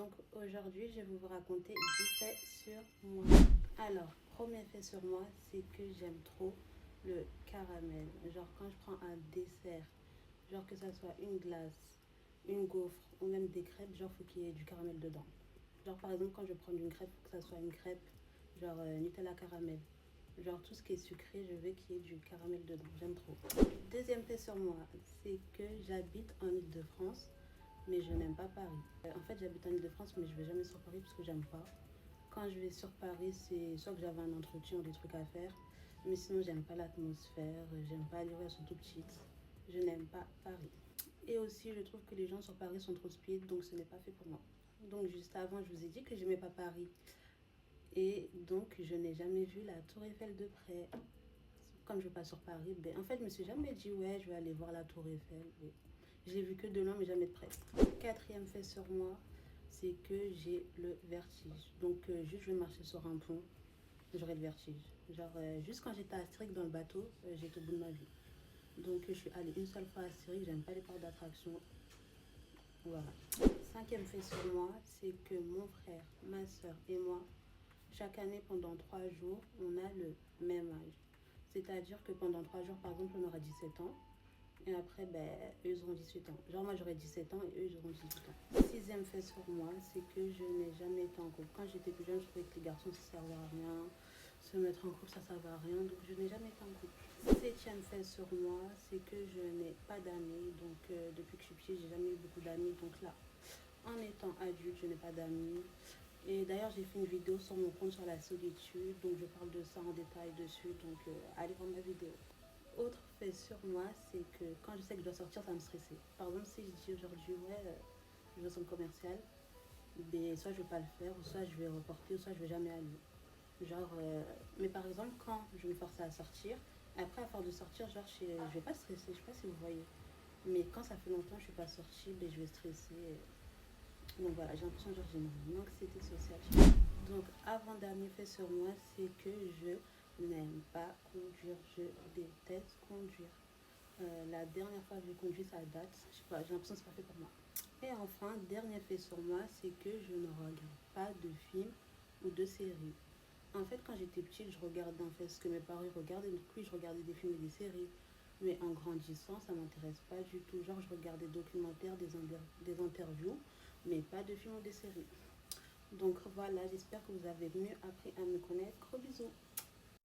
Donc aujourd'hui, je vais vous raconter 10 faits sur moi. Alors, premier fait sur moi, c'est que j'aime trop le caramel. Genre quand je prends un dessert, genre que ça soit une glace, une gaufre ou même des crêpes, genre faut qu'il y ait du caramel dedans. Genre par exemple quand je prends une crêpe, faut que ça soit une crêpe genre Nutella caramel. Genre tout ce qui est sucré, je veux qu'il y ait du caramel dedans. J'aime trop. Deuxième fait sur moi, c'est que j'habite en Île-de-France, mais je n'aime pas Paris. En fait, j'habite en Île-de-France, mais je vais jamais sur Paris parce que j'aime pas. Quand je vais sur Paris, c'est soit que j'avais un entretien ou des trucs à faire, mais sinon j'aime pas l'atmosphère, j'aime pas les rues, elles sont tout petites. Je n'aime pas Paris. Et aussi, je trouve que les gens sur Paris sont trop speed, donc ce n'est pas fait pour moi. Donc juste avant, je vous ai dit que j'aimais pas Paris. Et donc, je n'ai jamais vu la Tour Eiffel de près. Comme je vais pas sur Paris, ben, en fait, je me suis jamais dit, ouais, je vais aller voir la Tour Eiffel. Mais je l'ai vu que de loin, mais jamais de près. Quatrième fait sur moi, c'est que j'ai le vertige. Donc, juste, je vais marcher sur un pont, j'aurai le vertige. Genre, juste quand j'étais à Astérix dans le bateau, j'étais au bout de ma vie. Donc, je suis allée une seule fois à Astérix, j'aime pas les parcs d'attraction. Voilà. Cinquième fait sur moi, c'est que mon frère, ma soeur et moi, chaque année, pendant 3 jours, on a le même âge. C'est-à-dire que pendant 3 jours, par exemple, on aura 17 ans. Et après, ben, eux, ils auront 18 ans. Genre, moi, j'aurai 17 ans et eux, ils auront 18 ans. Sixième fait sur moi, c'est que je n'ai jamais été en couple. Quand j'étais plus jeune, je trouvais que les garçons, ça servait à rien. Se mettre en couple, ça servait à rien. Donc, je n'ai jamais été en couple. Septième fait sur moi, c'est que je n'ai pas d'amis. Donc, depuis que je suis petite, j'ai jamais eu beaucoup d'amis. Donc là, en étant adulte, je n'ai pas d'amis. Et d'ailleurs, j'ai fait une vidéo sur mon compte sur la solitude. Donc, je parle de ça en détail dessus. Donc, allez voir ma vidéo. Autre fait sur moi, c'est que quand je sais que je dois sortir, ça va me stresser. Par exemple, si je dis aujourd'hui, ouais, je vais au centre commercial, ben, soit je vais pas le faire, ou soit je vais reporter, ou soit je vais jamais aller. Genre, mais par exemple, quand je me force à sortir, après, à force de sortir, genre, je vais pas stresser, je sais pas si vous voyez. Mais quand ça fait longtemps que je suis pas sortie, ben, je vais stresser. Donc voilà, j'ai l'impression que j'ai une anxiété sociale. Donc, avant-dernier fait sur moi, c'est que je n'aime pas conduire. Je déteste conduire. La dernière fois que j'ai conduit, ça date. Je sais pas, j'ai l'impression que c'est pas fait pour moi. Et enfin, dernier fait sur moi, c'est que je ne regarde pas de films ou de séries. En fait, quand j'étais petite, je regardais en fait ce que mes parents regardaient. Donc oui, je regardais des films et des séries. Mais en grandissant, ça m'intéresse pas du tout. Genre, je regardais des documentaires, des interviews, mais pas de films ou des séries. Donc voilà, j'espère que vous avez mieux appris à me connaître. Gros bisous.